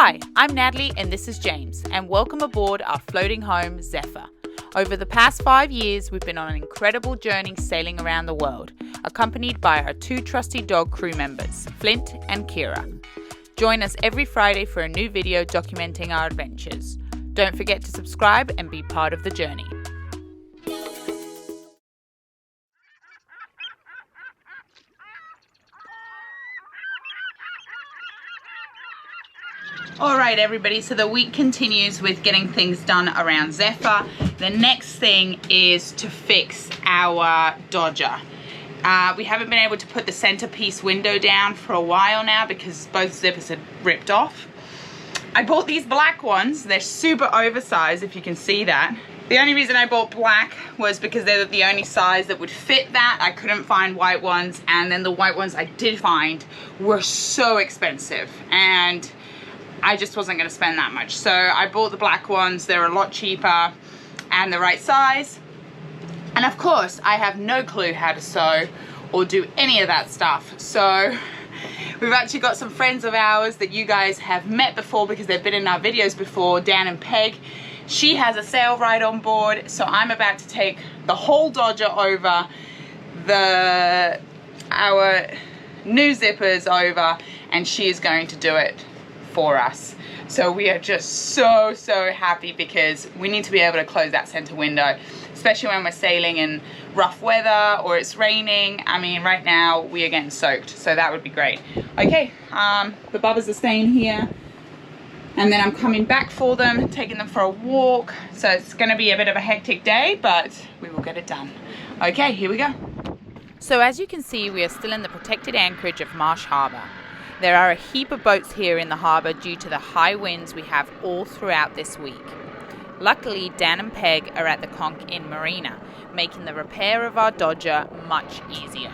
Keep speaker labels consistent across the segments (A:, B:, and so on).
A: Hi, I'm Natalie and this is James, and welcome aboard our floating home, Zephyr. Over the past 5 years, we've been on an incredible journey sailing around the world, accompanied by our 2 trusty dog crew members, Flint and Kira. Join us every Friday for a new video documenting our adventures. Don't forget to subscribe and be part of the journey. Alright everybody, so the week continues with getting things done around Zephyr. The next thing is to fix our Dodger. We haven't been able to put the centerpiece window down for a while now because both zippers had ripped off. I bought these black ones. They're super oversized, if you can see that. The only reason I bought black was because they're the only size that would fit that. I couldn't find white ones, and then the white ones I did find were so expensive, and I just wasn't going to spend that much. So I bought the black ones. They're a lot cheaper and the right size. And of course, I have no clue how to sew or do any of that stuff. So we've actually got some friends of ours that you guys have met before because they've been in our videos before, Dan and Peg. She has a sailrite on board, so I'm about to take the whole Dodger over, our new zippers over, and she is going to do it for us. So we are just so happy because we need to be able to close that center window, especially when we're sailing in rough weather or it's raining. I mean, right now we are getting soaked, so that would be great. Okay, the bubbers are staying here, and then I'm coming back for them, taking them for a walk. So it's gonna be a bit of a hectic day, but we will get it done. Okay, here we go. So as you can see, we are still in the protected anchorage of Marsh Harbour. There are a heap of boats here in the harbour due to the high winds we have all throughout this week. Luckily, Dan and Peg are at the Conch Inn Marina, making the repair of our Dodger much easier.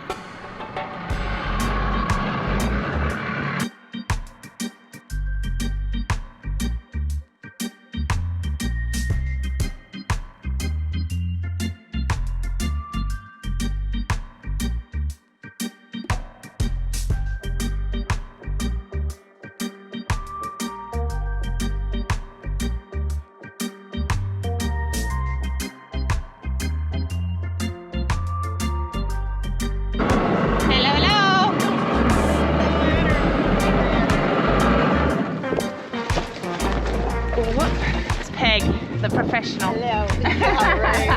A: The professional.
B: Hello. Yeah, right.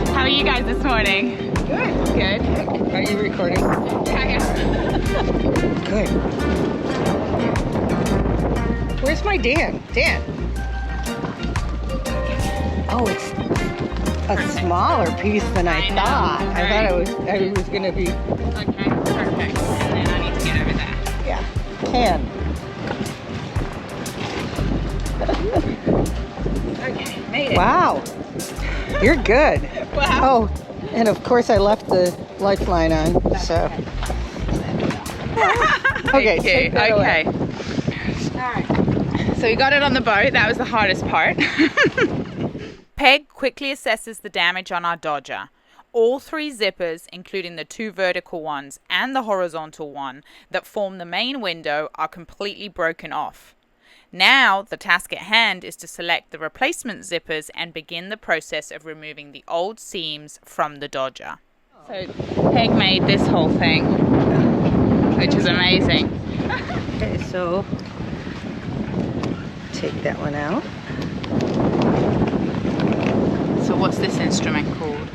A: How are you guys this morning?
B: Good.
A: Good.
B: Are you recording?
A: Yeah.
B: Good. Where's my Dan? Dan. Oh, it's a smaller piece than I thought.
A: Right?
B: I thought it was going to be.
A: Okay, perfect. And then I need to get over there.
B: Yeah. Can.
A: Okay, made it.
B: Wow. You're good.
A: Wow.
B: Oh, and of course I left the lifeline on, so. Okay, take that away.
A: Alright. So we got it on the boat. That was the hardest part. Peg quickly assesses the damage on our Dodger. All 3 zippers, including the 2 vertical ones and the horizontal one that form the main window, are completely broken off. Now, the task at hand is to select the replacement zippers and begin the process of removing the old seams from the Dodger. So, Peg made this whole thing, which is amazing.
B: Okay, so take that one out.
A: So what's this instrument called?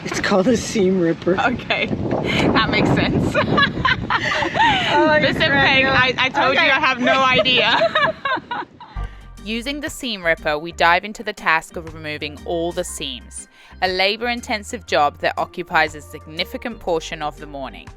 B: It's called a seam ripper.
A: Okay, that makes sense. Listen, Peg, I told you I have no idea. Using the seam ripper, we dive into the task of removing all the seams, a labor-intensive job that occupies a significant portion of the morning.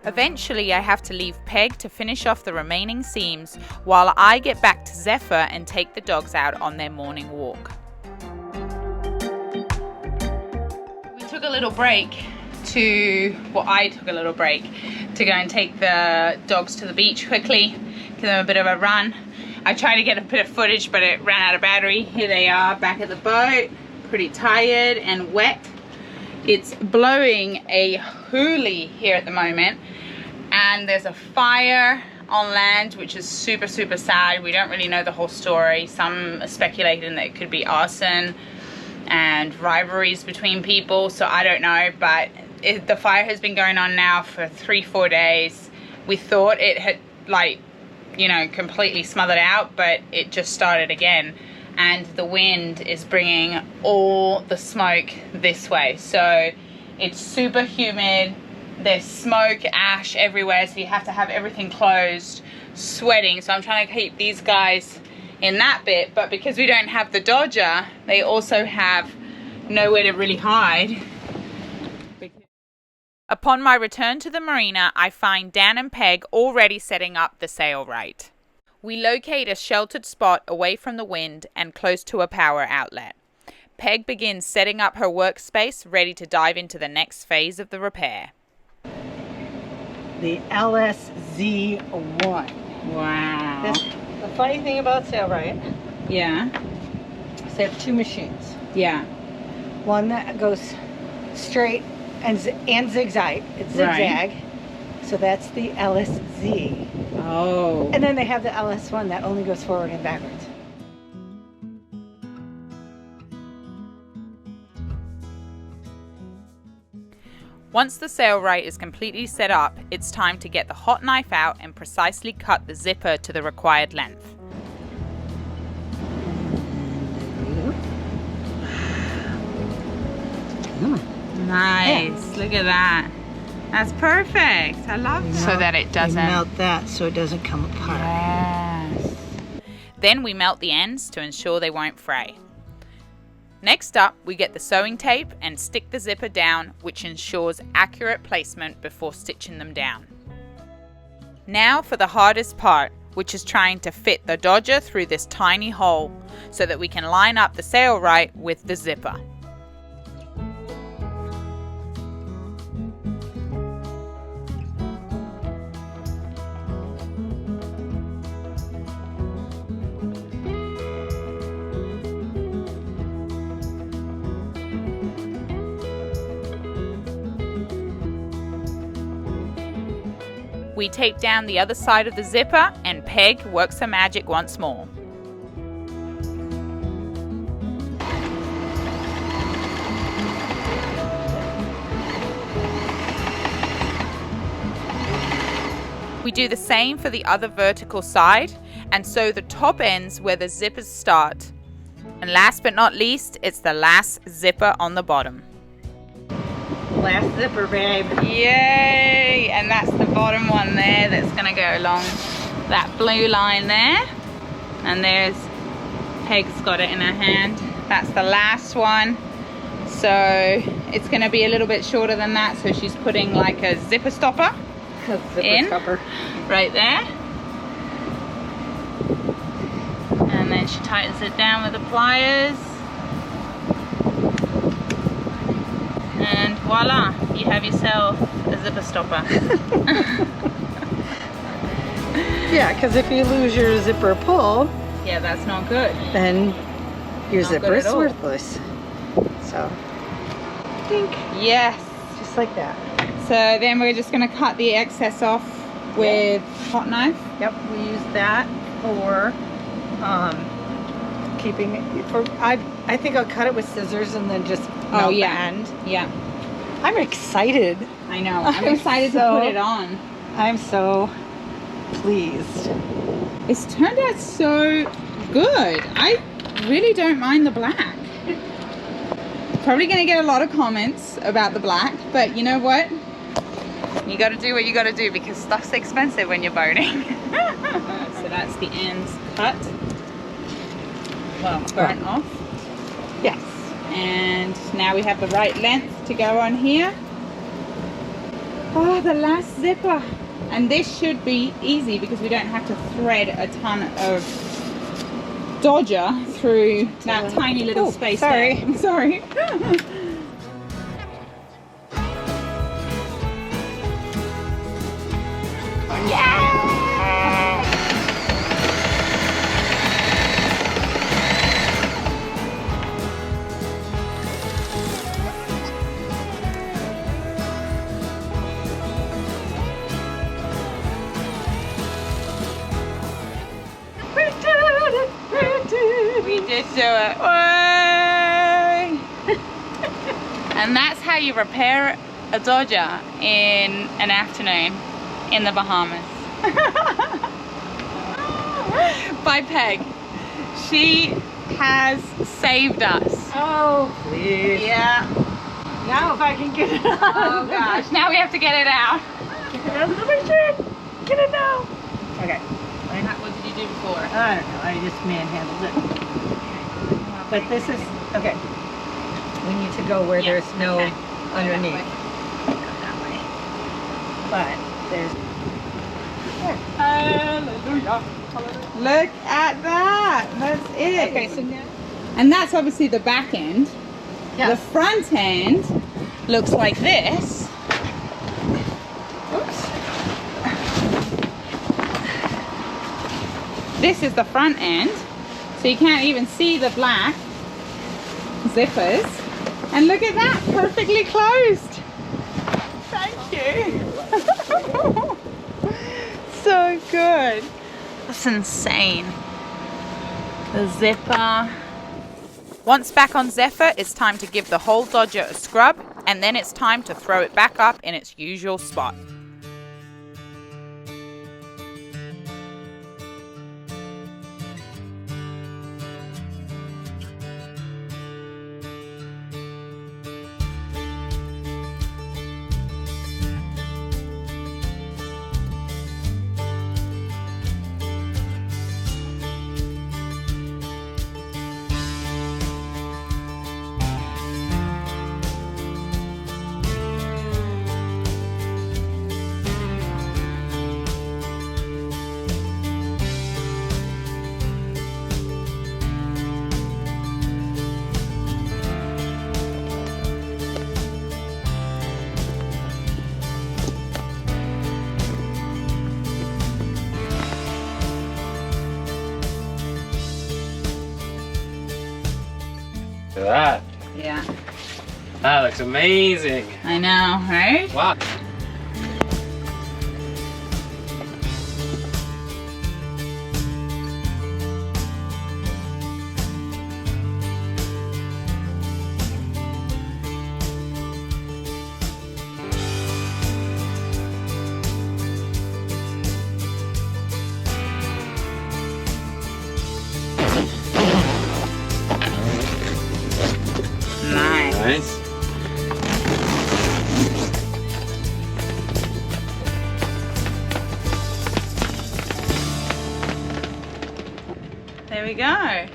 A: Eventually, I have to leave Peg to finish off the remaining seams while I get back to Zephyr and take the dogs out on their morning walk. took a little break to go and take the dogs to the beach quickly, give them a bit of a run. I tried to get a bit of footage, but it ran out of battery. Here they are back at the boat, pretty tired and wet. It's blowing a hoolie here at the moment, and there's a fire on land, which is super sad. We don't really know the whole story. Some are speculating that it could be arson and rivalries between people, so I don't know, but the fire has been going on now for 3-4 days. We thought it had, like, you know, completely smothered out, but it just started again, and the wind is bringing all the smoke this way, so it's super humid. There's smoke, ash everywhere, so you have to have everything closed, sweating. So I'm trying to keep these guys in that bit, but because we don't have the Dodger, they also have nowhere to really hide. Upon my return to the marina, I find Dan and Peg already setting up the sailrite. We locate a sheltered spot away from the wind and close to a power outlet. Peg begins setting up her workspace, ready to dive into the next phase of the repair.
B: The LSZ1.
A: Wow.
B: The funny thing about Sailrite
A: Yeah.
B: is they have two machines.
A: Yeah.
B: One that goes straight and zigzag. It's zigzag.
A: Right.
B: So that's the LSZ.
A: Oh.
B: And then they have the LS1 that only goes forward and backwards.
A: Once the sailrite is completely set up, it's time to get the hot knife out and precisely cut the zipper to the required length. Nice, look at that. That's perfect. I love it. So that it doesn't
B: melt that so it doesn't come apart.
A: Yes. Then we melt the ends to ensure they won't fray. Next up, we get the sewing tape and stick the zipper down, which ensures accurate placement before stitching them down. Now for the hardest part, which is trying to fit the Dodger through this tiny hole so that we can line up the sailrite with the zipper. We tape down the other side of the zipper and Peg works her magic once more. We do the same for the other vertical side and sew the top ends where the zippers start. And last but not least, it's the last zipper on the bottom.
B: Last zipper, babe.
A: Yay! And that's the bottom one there that's gonna go along that blue line there. And there's Peg's got it in her hand. That's the last one. So it's gonna be a little bit shorter than that. So she's putting like a zipper stopper right there. And then she tightens it down with the pliers. And voila, you have yourself a zipper stopper.
B: Yeah, because if you lose your zipper pull,
A: Yeah, that's not good.
B: then your
A: Not
B: zipper
A: good
B: is
A: at all.
B: worthless. So, dink,
A: Yes.
B: just like that.
A: So then we're just going to cut the excess off with hot knife.
B: Yep, we use that for keeping it. I think I'll cut it with scissors and then just melt the end.
A: Yeah,
B: I'm excited.
A: I know. I'm excited to put it on.
B: I'm so pleased.
A: It's turned out so good. I really don't mind the black. Probably going to get a lot of comments about the black, but you know what? You got to do what you got to do because stuff's expensive when you're boating. So that's the ends cut. Well, burnt off.
B: Yes.
A: And now we have the right length to go on here. Oh, the last zipper. And this should be easy because we don't have to thread a ton of Dodger through that tiny little space
B: sorry.
A: there. Sorry. Just do it. Way. And that's how you repair a Dodger in an afternoon in the Bahamas. By Peg. She has saved us.
B: Oh, please.
A: Yeah.
B: Now if I can get it out.
A: Oh gosh, now we have to get it out.
B: Get it out of the machine. Get it out. Okay.
A: What did you do before?
B: I don't know. I just manhandled it. But this is, okay. We need to go where there's no underneath. But there's,
A: Hallelujah. Look at that. That's it.
B: okay, so now.
A: And that's obviously the back end.
B: Yeah.
A: The front end looks like this. Oops. This is the front end. So you can't even see the black zippers. And look at that, perfectly closed. Thank you. So good. That's insane. The zipper. Once back on Zephyr, it's time to give the whole Dodger a scrub, and then it's time to throw it back up in its usual spot.
C: Look at that.
A: Yeah,
C: That looks amazing.
A: I know, right?
C: Wow. Nice.
A: There we go.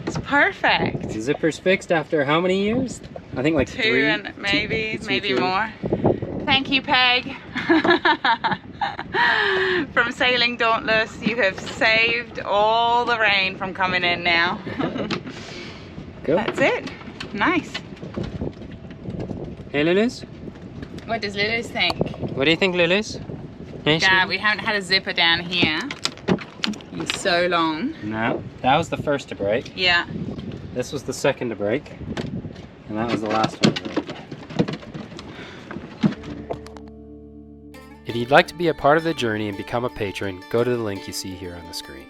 A: It's perfect.
C: The zipper's fixed after how many years? I think like
A: Two
C: three.
A: and maybe
C: Two.
A: more. Thank you, Peg. From Sailing Dauntless, you have saved all the rain from coming in now.
C: Cool.
A: That's it. Nice.
C: Hey, Lilith?
A: What does Lilith think?
C: What do you think, Lilith? Hey,
A: Yeah, we haven't had a zipper down here in so long.
C: No, that was the first to break.
A: Yeah.
C: This was the second to break. And that was the last one to break. If you'd like to be a part of the journey and become a patron, go to the link you see here on the screen.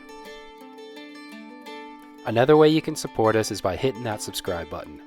C: Another way you can support us is by hitting that subscribe button.